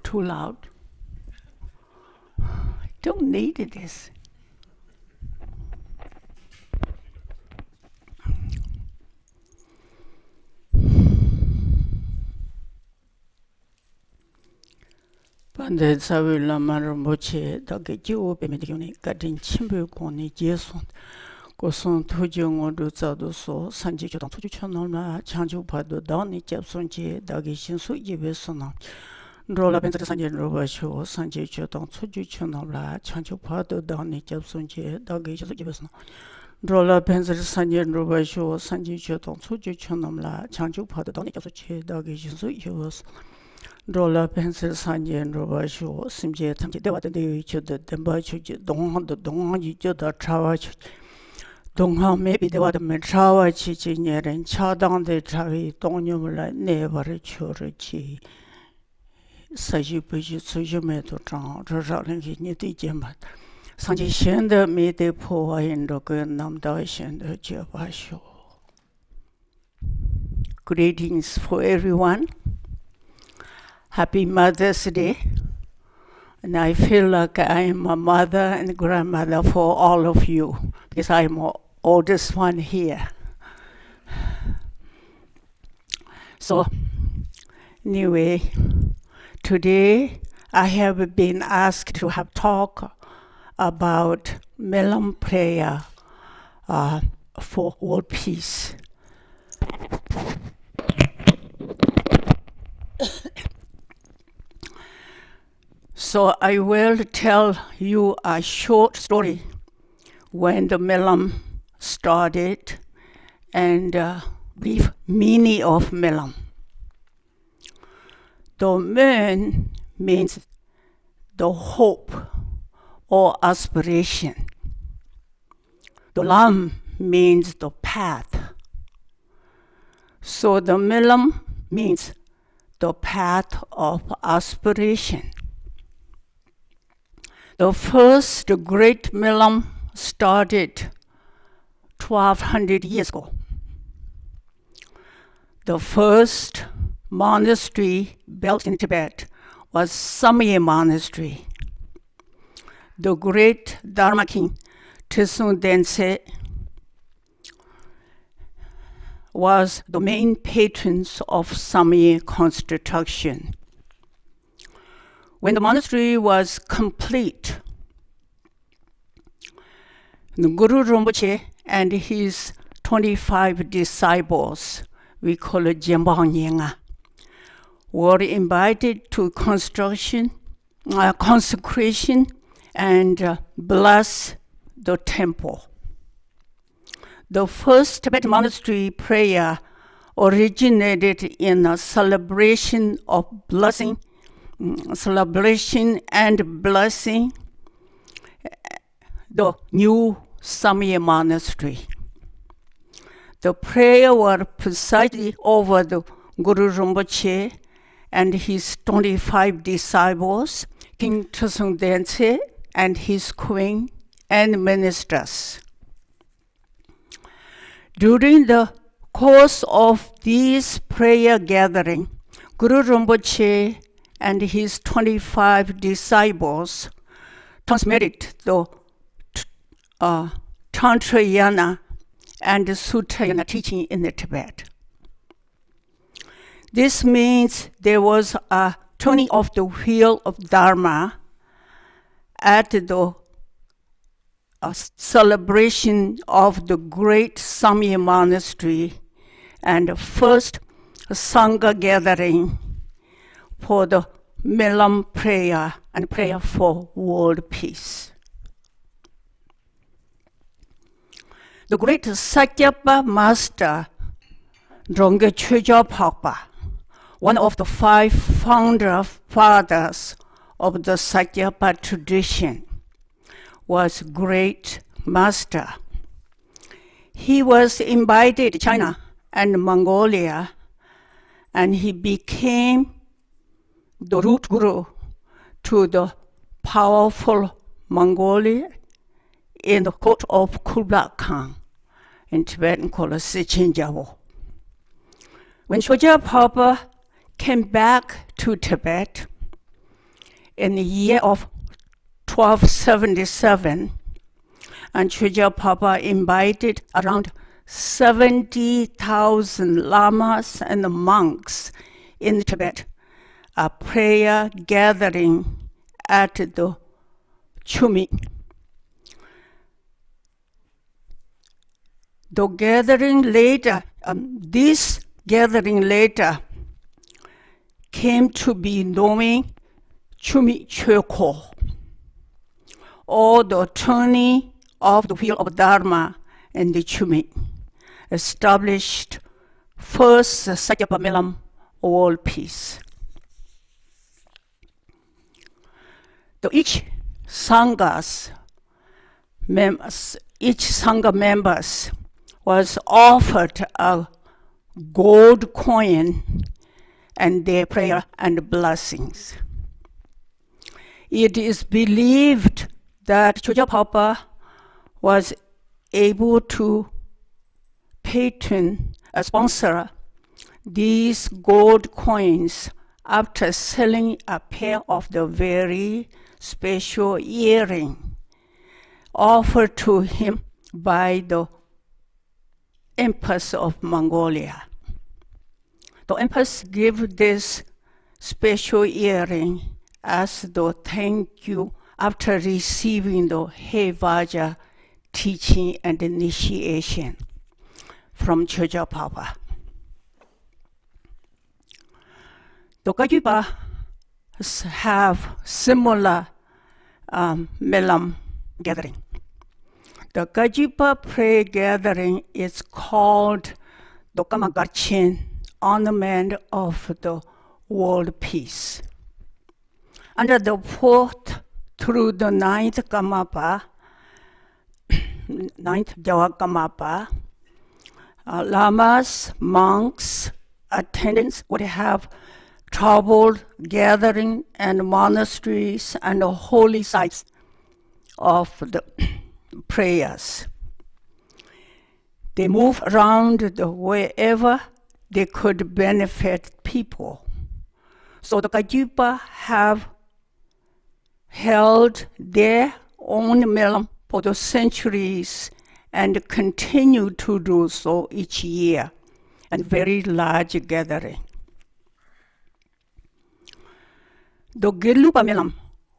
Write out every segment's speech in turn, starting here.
too loud. I don't need this. Pande Savi Lama Rinpoche, Dagi Jiwo Bemedioni, Gadin Chimbu Koni, Jeson, Goson Tujung or Zado So, Sanji Tuchonoma, Chanju Pado, Doni Japsonji, Dagi Shinsu Yibesona, Rola Benta Sanji Robasho, Sanji Choton, Tujuchonola, Chanju Pado, Doni Japsonji, Dagi Yibesona. Rola Benta Sanji Robasho, Sanji Choton, Tujuchonola, Chanju Pado, Doni Japsonji, Dagi Shinsu Yibesona. Rola pencil sanjen roba shu simje tamje dewa de yu chu de demba chu dong yi chu da chawa chu dong ha maybe dewa de men chawa chi chi nyeren cha dang de chawi dong nyu la ne ba re chu re chi sa ji bu ji su ju me to zhang zhe zha len ji ni de jian ba sang ji xian de me de po wa yin de ge nam da xian de jie ba shu. Greetings for everyone. Happy Mother's Day, and I feel like I am a mother and grandmother for all of you, because I'm the oldest one here. So, anyway, today I have been asked to have talk about Monlam prayer for world peace. So I will tell you a short story when the Monlam started and brief meaning of Monlam. The Mon means the hope or aspiration. The Lam means the path. So the Monlam means the path of aspiration. The first great Monlam started 1200 years ago. The first monastery built in Tibet was Sakya Monastery. The great Dharma king Trisung Dense was the main patron of Sakya construction. When the monastery was complete, the Guru Rinpoche and his 25 disciples, we call it Jembang, were invited to consecration and bless the temple. The first Tibetan monastery prayer originated in a celebration and blessing the new Sakya Monastery. The prayer was presided over the Guru Rinpoche and his 25 disciples, King Trisung Dense and his queen and ministers. During the course of this prayer gathering, Guru Rinpoche and his 25 disciples transmitted the Tantrayana and Sutrayana teaching in the Tibet. This means there was a turning of the wheel of Dharma at the celebration of the great Sakya Monastery and first Sangha gathering for the Monlam prayer and prayer for world peace. The great Sakya Master, Dronge Choja Papa, one of the 5 founder fathers of the Sakya tradition, was great master. He was invited to China and Mongolia, and he became the root guru to the powerful Mongolia in the court of Kublai Khan, in Tibetan called Sichinjabo. When Choja Papa came back to Tibet, in the year of 1277, and Chuja Papa invited around 70,000 lamas and monks in Tibet, a prayer gathering at the Chumi. This gathering later came to be known Chumi Chöko, or the turning of the wheel of Dharma in the Chumi, established first Sakya Monlam world peace. Each Sangha members was offered a gold coin and their prayer and blessings. It is believed that Chuja Papa was able to sponsor these gold coins after selling a pair of the very special earring offered to him by the Empress of Mongolia. The Empress gave this special earring as the thank you after receiving the Hevaja teaching and initiation from Chuja Papa. The Gajupa have similar Monlam gathering. The Gajupa prayer gathering is called the Kamagarchen, ornament of the world peace. Under the 4th through the 9th Jawa Kamapa, lamas, monks, attendants would have troubled gathering and monasteries and the holy sites of the prayers. They move around wherever they could benefit people. So the Gajupa have held their own Monlam for the centuries and continue to do so each year, and very large gathering. The Gelupa Monlam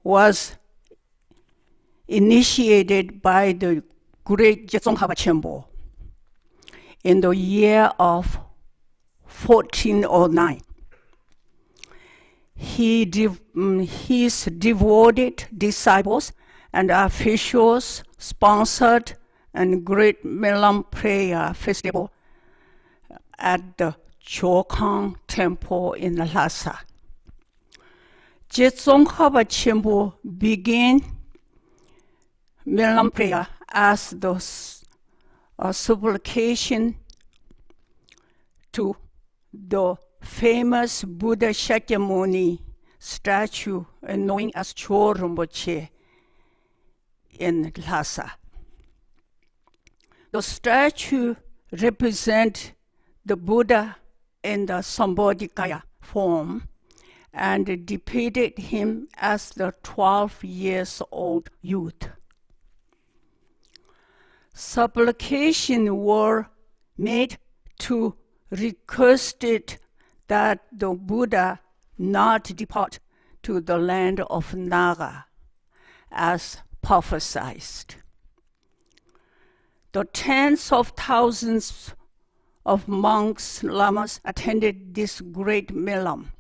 was initiated by the great Monlam Chenmo in the year of 1409. His devoted disciples and officials sponsored a great Monlam prayer festival at the Chokang Temple in Lhasa. Monlam Chenmo began Monlam prayer as the supplication to the famous Buddha Shakyamuni statue known as Cho Rinpoche in Lhasa. The statue represents the Buddha in the Sambodhikaya form and depicted him as the 12 years old youth. Supplications were made to request that the Buddha not depart to the land of Naga, as prophesied. The tens of thousands of monks, lamas attended this great Monlam.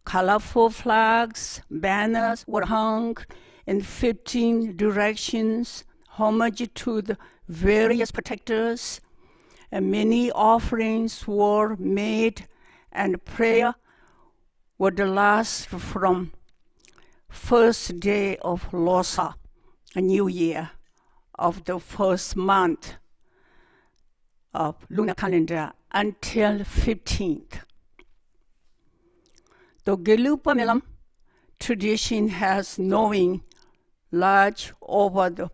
Colorful flags, banners were hung in 15 directions, homage to the various protectors, and many offerings were made, and prayer would last from first day of Losar, a new year, of the first month of lunar calendar until 15th. The Gelupa Monlam tradition has known large over the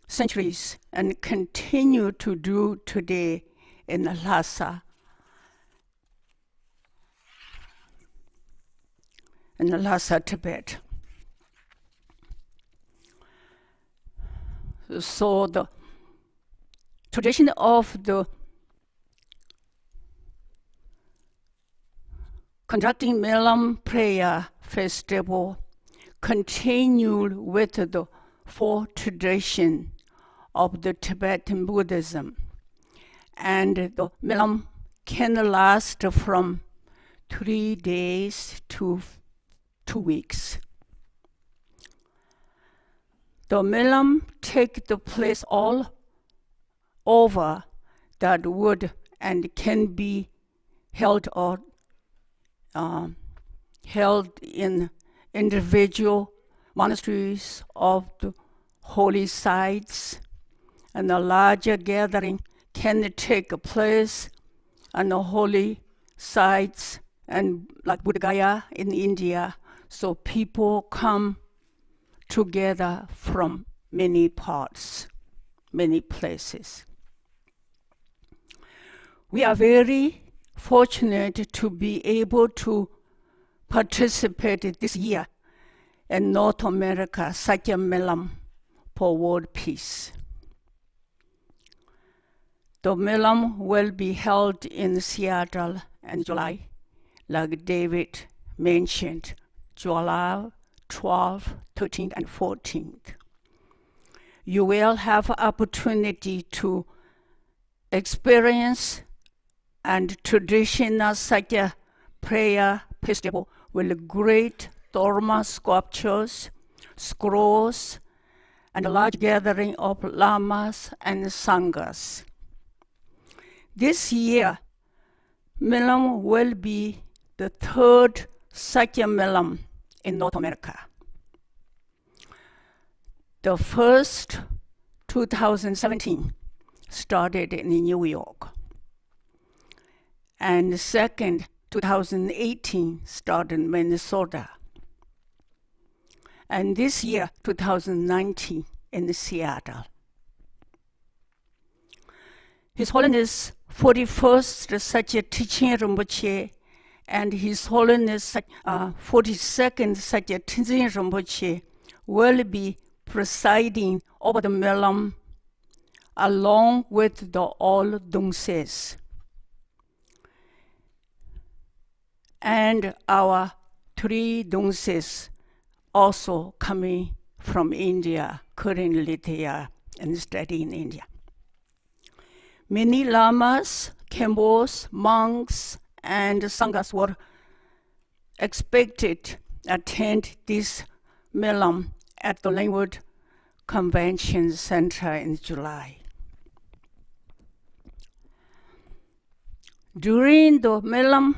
centuries and continue to do today in Lhasa and Lhasa, Tibet. So the tradition of the conducting Monlam prayer festival continued with the four tradition of the Tibetan Buddhism, and the Monlam can last from 3 days to 2 weeks. The Monlam take the place all over that would and can be held or held in individual monasteries of the holy sites, and a larger gathering can take place on the holy sites and like Buddha Gaya in India. So people come together from many parts, many places. We are very fortunate to be able to participate this year in North America Sakya Monlam for world peace. The Monlam will be held in Seattle in July, like David mentioned, July 12th, 13th, and 14th. You will have opportunity to experience and traditional Sakya prayer festival with great Dharma sculptures, scrolls, and a large gathering of lamas and sanghas. This year, Monlam will be the third Sakya Monlam in North America. The first, 2017, started in New York. And the second, 2018, started in Minnesota. And this year, 2019, in Seattle. His Holiness 41st Sakya Teaching Rinpoche and His Holiness 42nd Sakya Tenzin Rinpoche will be presiding over the Monlam along with the all Dungses. And our 3 Dungses also coming from India, currently they are studying in India. Many lamas, khenpos, monks, and sanghas were expected to attend this Monlam at the Linwood Convention Center in July. During the Monlam,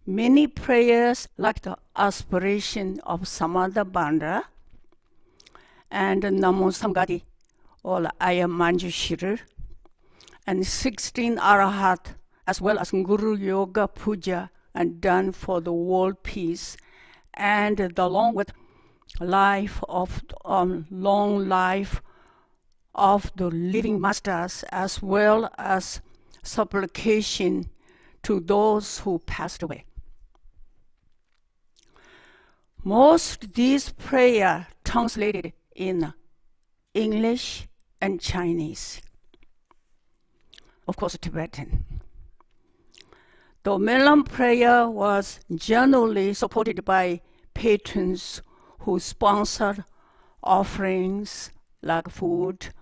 many prayers like the aspiration of Samadha Bandha and Namo Samgati or Aya Manjushira, and 16 Arahat, as well as Guru Yoga Puja, and done for the world peace, and the long life of the living masters, as well as supplication to those who passed away. Most these prayers translated in English and Chinese. Of course, Tibetan. The Monlam prayer was generally supported by patrons who sponsored offerings like food,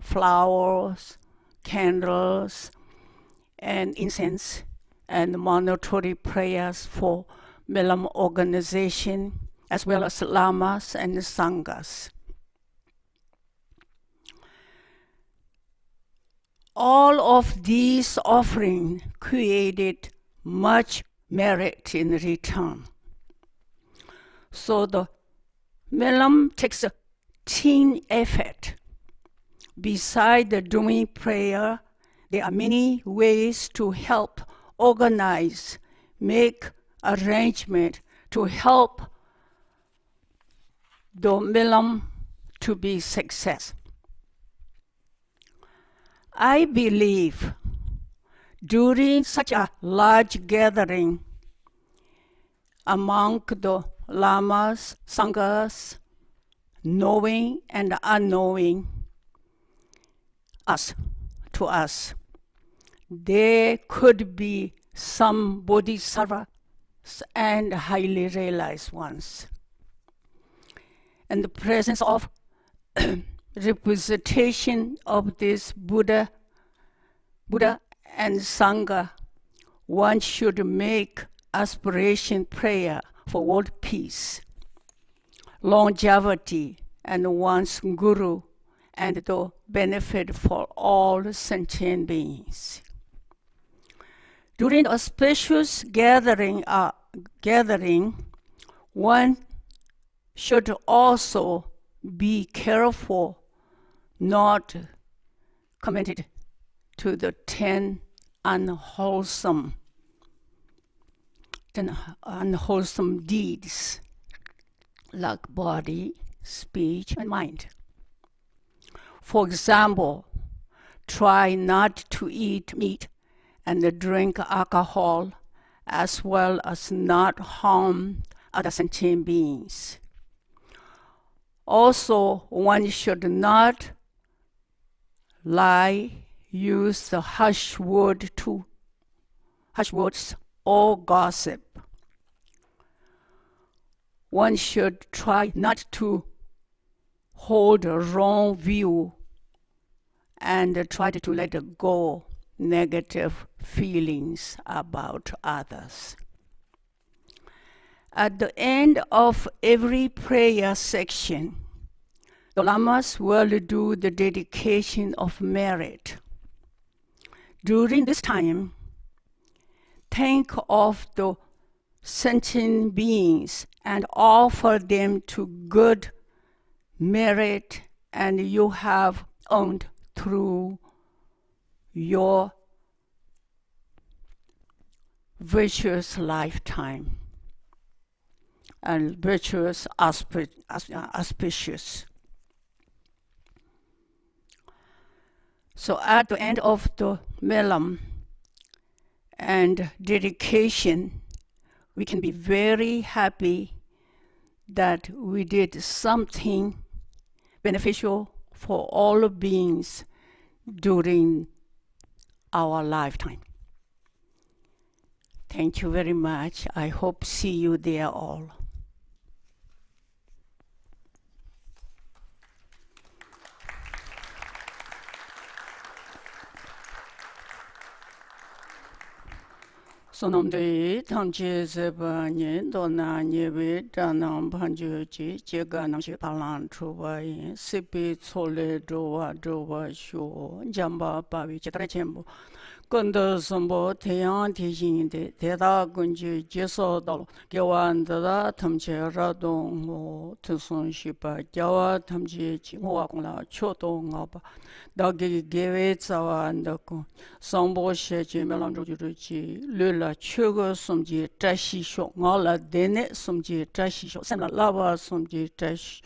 flowers, candles, and incense, and monetary prayers for Monlam organization, as well as lamas and sanghas. All of these offerings created much merit in return. So the Monlam takes a team effort. Besides the doing prayer, there are many ways to help organize, make arrangement to help the Monlam to be success. I believe during such a large gathering among the lamas, sanghas, knowing and unknowing to us. There could be some bodhisattvas and highly realized ones. In the presence of representation of this Buddha and Sangha, one should make aspiration prayer for world peace, longevity, and one's guru, and the benefit for all sentient beings. During the auspicious gathering, one should also be careful not committed to the 10 unwholesome deeds like body, speech, and mind. For example, try not to eat meat and drink alcohol, as well as not harm other sentient beings. Also, one should not lie, use the harsh words or gossip. One should try not to hold a wrong view and try to let go negative feelings about others. At the end of every prayer section, the lamas will do the dedication of merit. During this time, think of the sentient beings and offer them to good merit and you have earned through your virtuous lifetime and virtuous auspicious. So at the end of the Monlam and dedication, we can be very happy that we did something beneficial for all beings during our lifetime. Thank you very much. I hope see you there all. Sonomde tangche seba nyen dona nyebe danam panjo chi jega nam shi palan chuba yin sipi chole dowa shu jamba pavi chitra chenmo Kunda Sambo Tayang Tijin de Teda Gunji Jeso Dalo Gyawan Dada Tamche Radong Mo Tusun Shipa Gyawa Tamche Chimoa Kona Choto Ngaba Dagi Gewe Tsawa Ndako Sambo Shechi Melanjoji Lula Chugo Sumji Tashi Sho Ngala Dene Sumji Tashi Sho Sena Lava Sumji Tashi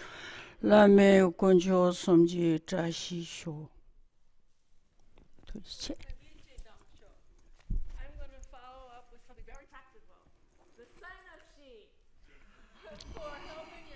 Lame Kunjo Sumji Tashi Sho For helping